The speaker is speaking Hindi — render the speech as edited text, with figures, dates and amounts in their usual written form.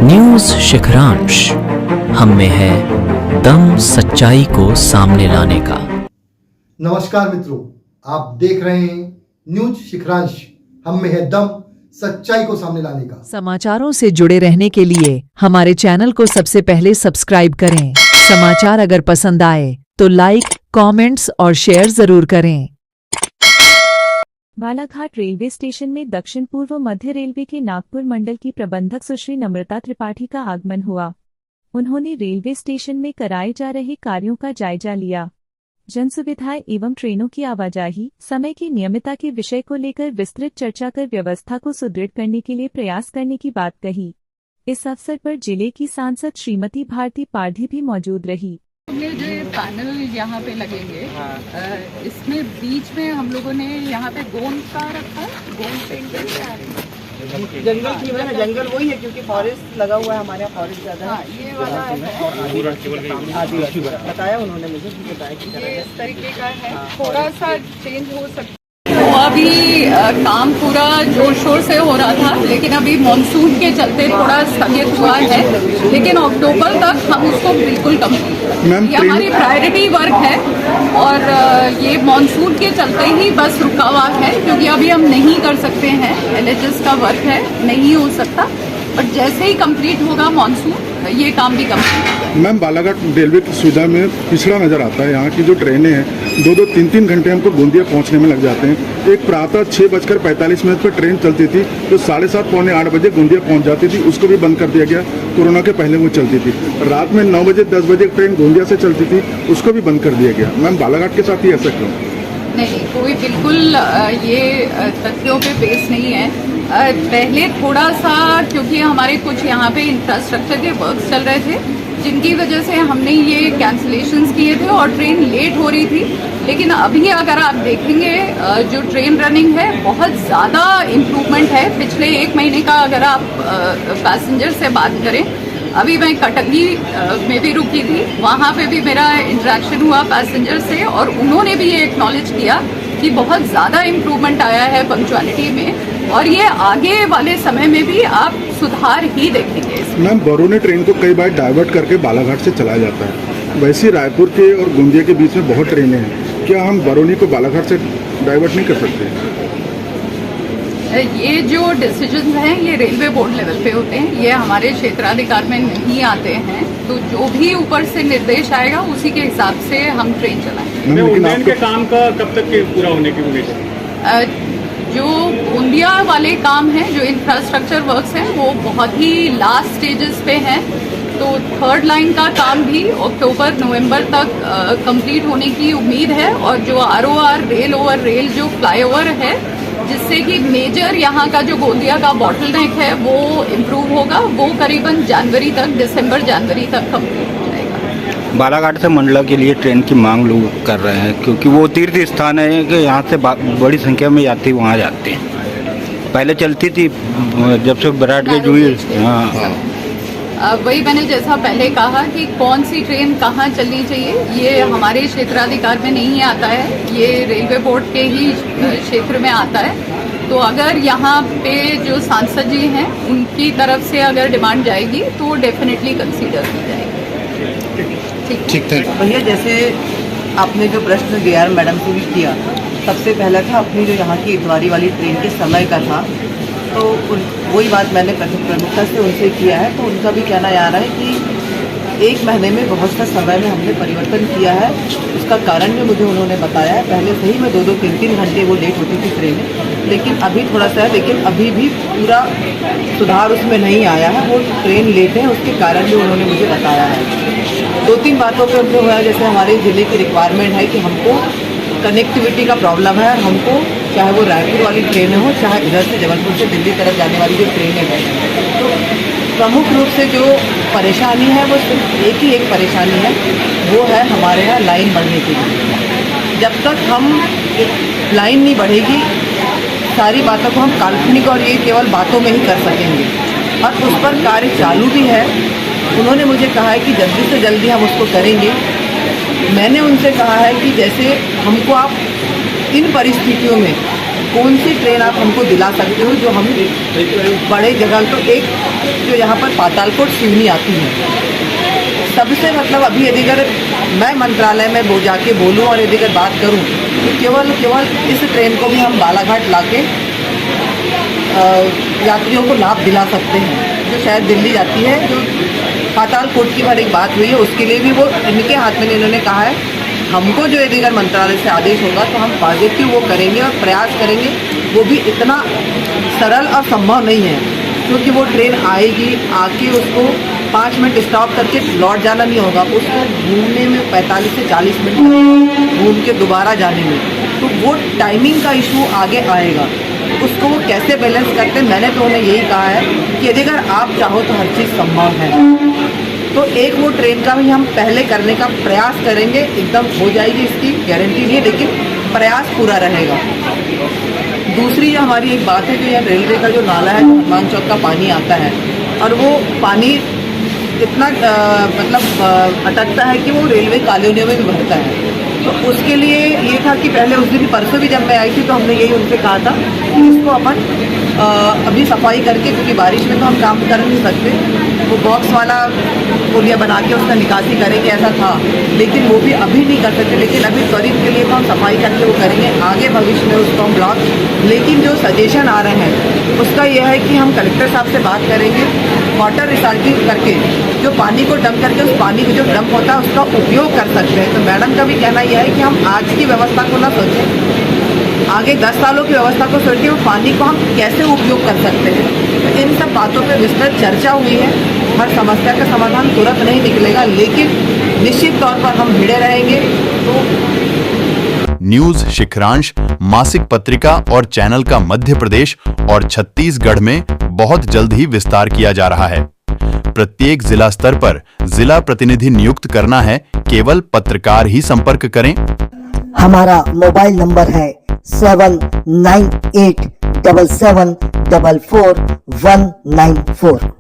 न्यूज शिखरांश, हम में है दम सच्चाई को सामने लाने का। नमस्कार मित्रों, आप देख रहे हैं न्यूज शिखरांश, हम में है दम सच्चाई को सामने लाने का। समाचारों से जुड़े रहने के लिए हमारे चैनल को सबसे पहले सब्सक्राइब करें। समाचार अगर पसंद आए तो लाइक, कमेंट्स और शेयर जरूर करें। बालाघाट रेलवे स्टेशन में दक्षिण पूर्व मध्य रेलवे के नागपुर मंडल की प्रबंधक सुश्री नम्रता त्रिपाठी का आगमन हुआ। उन्होंने रेलवे स्टेशन में कराए जा रहे कार्यों का जायजा लिया। जन सुविधाएं एवं ट्रेनों की आवाजाही, समय की नियमितता के विषय को लेकर विस्तृत चर्चा कर व्यवस्था को सुदृढ़ करने के लिए प्रयास करने की बात कही। इस अवसर पर जिले की सांसद श्रीमती भारती पारधी भी मौजूद रही। हमने जो पैनल यहाँ पे लगेंगे, इसमें बीच में हम लोगों ने यहाँ पे गोंद का रखा है। गोंद पेंटेड जंगल की वजह, जंगल वही है क्योंकि फॉरेस्ट लगा हुआ है हमारे यहाँ, फॉरेस्ट ज्यादा है। ये वाला है, आदिवासी बताया उन्होंने मुझे, बताया कि ये इस तरीके का है। थोड़ा सा चेंज हो सकता है। तो अभी काम पूरा जोर शोर से हो रहा था, लेकिन अभी मॉनसून के चलते थोड़ा स्थगित हुआ है, लेकिन अक्टूबर तक हम उसको बिल्कुल कंप्लीट, ये हमारी प्रायोरिटी वर्क है। और ये मॉनसून के चलते ही बस रुका हुआ है, क्योंकि अभी हम नहीं कर सकते हैं, LHS का वर्क है, नहीं हो सकता। बट जैसे ही कंप्लीट होगा मॉनसून, ये काम भी कंप्लीट होगा। मैम, बालाघाट रेलवे की सुविधा में पिछड़ा नजर आता है। यहाँ की जो ट्रेनें हैं 2-2, 3-3 घंटे हमको गोंदिया पहुँचने में लग जाते हैं। एक प्रातः 6:45 पर ट्रेन चलती थी जो 7:30 पौने 8 बजे गोंदिया पहुँच जाती थी, उसको भी बंद कर दिया गया। कोरोना के पहले वो चलती थी। रात में 9 बजे 10 बजे ट्रेन गोंदिया से चलती थी, उसको भी बंद कर दिया गया। मैम, बालाघाट के साथ ही ऐसा क्यों? नहीं, कोई बिल्कुल ये तथ्यों पे बेस नहीं है। पहले थोड़ा सा, क्योंकि हमारे कुछ यहाँ पे इंफ्रास्ट्रक्चर के वर्क्स चल रहे थे, जिनकी वजह से हमने ये कैंसिलेशंस किए थे और ट्रेन लेट हो रही थी। लेकिन अभी अगर आप देखेंगे जो ट्रेन रनिंग है, बहुत ज़्यादा इम्प्रूवमेंट है पिछले 1 महीने का। अगर आप पैसेंजर से बात करें, अभी मैं कटंगी में भी रुकी थी, वहाँ पे भी मेरा इंटरेक्शन हुआ पैसेंजर से, और उन्होंने भी ये एक्नॉलेज किया कि बहुत ज़्यादा इम्प्रूवमेंट आया है पंक्चुअलिटी में, और ये आगे वाले समय में भी आप सुधार ही देखेंगे। मैम, बरौनी ट्रेन को कई बार डाइवर्ट करके बालाघाट से चलाया जाता है। वैसे रायपुर के और गोंदिया के बीच में बहुत ट्रेनें हैं, क्या हम बरौनी को बालाघाट से डाइवर्ट नहीं कर सकते? ये जो डिसीजन हैं ये रेलवे बोर्ड लेवल पे होते हैं, ये हमारे क्षेत्राधिकार में नहीं आते हैं। तो जो भी ऊपर से निर्देश आएगा उसी के हिसाब से हम ट्रेन चलाएंगे। उन्नयन के काम का कब तक के पूरा होने की उम्मीद है? जो गोंदिया वाले काम हैं, जो इंफ्रास्ट्रक्चर वर्क्स हैं, वो बहुत ही लास्ट स्टेजेस पे हैं। तो 3rd लाइन का काम भी अक्टूबर-नवंबर तक कंप्लीट होने की उम्मीद है। और जो ROR रेल ओवर रेल जो फ्लाईओवर है, जिससे कि मेजर यहाँ का जो गोंदिया का बॉटलनेक है वो इम्प्रूव होगा, वो करीबन जनवरी तक, दिसंबर-जनवरी तक कंप्लीट हो जाएगा। बालाघाट से मंडला के लिए ट्रेन की मांग लोग कर रहे हैं, क्योंकि वो तीर्थ स्थान है कि यहाँ से बड़ी संख्या में यात्री वहाँ जाते हैं। पहले चलती थी, जब से ब्रॉडगेज हुई। हाँ, वही मैंने जैसा पहले कहा कि कौन सी ट्रेन कहाँ चलनी चाहिए, ये हमारे क्षेत्राधिकार में नहीं आता है, ये रेलवे बोर्ड के ही क्षेत्र में आता है। तो अगर यहाँ पे जो सांसद जी हैं उनकी तरफ से अगर डिमांड जाएगी तो डेफिनेटली कंसीडर की जाएगी। ठीक है भैया, जैसे आपने जो प्रश्न DR मैडम को भी किया, सबसे पहला था अपनी जो यहाँ की इतवारी वाली ट्रेन के समय का था, तो वही बात मैंने प्रमुखता से उनसे किया है। तो उनका भी कहना आ रहा है कि 1 महीने में बहुत सा समय में हमने परिवर्तन किया है। उसका कारण भी मुझे उन्होंने बताया है। पहले सही में 2-2, 3-3 घंटे वो लेट होती थी ट्रेनें, लेकिन अभी थोड़ा सा है, लेकिन अभी भी पूरा सुधार उसमें नहीं आया है। वो ट्रेन लेट है, उसके कारण भी उन्होंने मुझे बताया है। 2-3 बातों पर उनको हुआ, जैसे हमारे ज़िले की रिक्वायरमेंट है कि हमको कनेक्टिविटी का प्रॉब्लम है, और हमको चाहे वो रायपुर वाली ट्रेनें हो, चाहे इधर से जबलपुर से दिल्ली तरफ जाने वाली जो ट्रेनें हैं, तो प्रमुख रूप से जो परेशानी है वो सिर्फ एक परेशानी है, वो है हमारे यहाँ लाइन बढ़ने के लिए। जब तक हम लाइन नहीं बढ़ेगी, सारी बातों को हम काल्पनिक और ये केवल बातों में ही कर सकेंगे, और उस पर कार्य चालू भी है। उन्होंने मुझे कहा है कि जल्दी से जल्दी हम उसको करेंगे। मैंने उनसे कहा है कि जैसे हमको आप इन परिस्थितियों में कौन सी ट्रेन आप हमको दिला सकते हो जो हम बड़े जगह, तो एक जो यहाँ पर पातालकोट सिवनी आती है, सबसे मतलब अभी यदि अगर मैं मंत्रालय में वो जाके बोलूँ और यदि अगर बात करूँ तो केवल इस ट्रेन को भी हम बालाघाट लाके यात्रियों को लाभ दिला सकते हैं, जो शायद दिल्ली जाती है। जो पातालकोट की बार एक बात हुई है, उसके लिए भी वो इनके हाथ में इन्होंने कहा है, हमको जो यदि अगर मंत्रालय से आदेश होगा तो हम पॉजिटिव वो करेंगे और प्रयास करेंगे। वो भी इतना सरल और संभव नहीं है, क्योंकि वो ट्रेन आएगी, आके उसको 5 मिनट स्टॉप करके लौट जाना नहीं होगा, उसको घूमने में 45 से 40 मिनट घूम के दोबारा जाने में, तो वो टाइमिंग का इशू आगे आएगा। उसको वो कैसे बैलेंस करते हैं, मैंने तो उन्हें यही कहा है कि यदि अगर आप चाहो तो हर चीज़ संभव है। तो एक वो ट्रेन का भी हम पहले करने का प्रयास करेंगे, एकदम हो जाएगी इसकी गारंटी नहीं है, लेकिन प्रयास पूरा रहेगा। दूसरी जो हमारी एक बात है, जो यह रेलवे का जो नाला है, हनुमान चौक का पानी आता है और वो पानी इतना अटकता है कि वो रेलवे कॉलोनियों में भी भरता है। तो उसके लिए ये था कि पहले उस दिन परसों भी जब मैं आई थी तो हमने यही उनसे कहा था कि इसको अपन अभी सफाई करके, क्योंकि बारिश में तो हम काम कर नहीं सकते, वो बॉक्स वाला पुलिया बना के उसका निकासी करेंगे, ऐसा था, लेकिन वो भी अभी नहीं कर सकते। लेकिन अभी त्वरित के लिए तो हम सफाई करके वो करेंगे, आगे भविष्य में उसको हम ब्लॉक। लेकिन जो सजेशन आ रहे हैं उसका यह है कि हम कलेक्टर साहब से बात करेंगे, वाटर रिसाइकिल करके जो पानी को डंप करके उस पानी को जो डंप होता है उसका उपयोग कर सकते हैं। तो मैडम का भी कहना यह है कि हम आज की व्यवस्था को ना सोचें, आगे 10 सालों की व्यवस्था को सोचें, वो पानी को हम कैसे उपयोग कर सकते हैं। तो इन सब बातों पर विस्तृत चर्चा हुई है। हर समस्या का समाधान तुरंत नहीं निकलेगा, लेकिन निश्चित तौर पर हम भिड़े रहेंगे। तो न्यूज शिखरांश मासिक पत्रिका और चैनल का मध्य प्रदेश और छत्तीसगढ़ में बहुत जल्द ही विस्तार किया जा रहा है। प्रत्येक जिला स्तर पर जिला प्रतिनिधि नियुक्त करना है, केवल पत्रकार ही संपर्क करें। हमारा मोबाइल नंबर है 7987744194।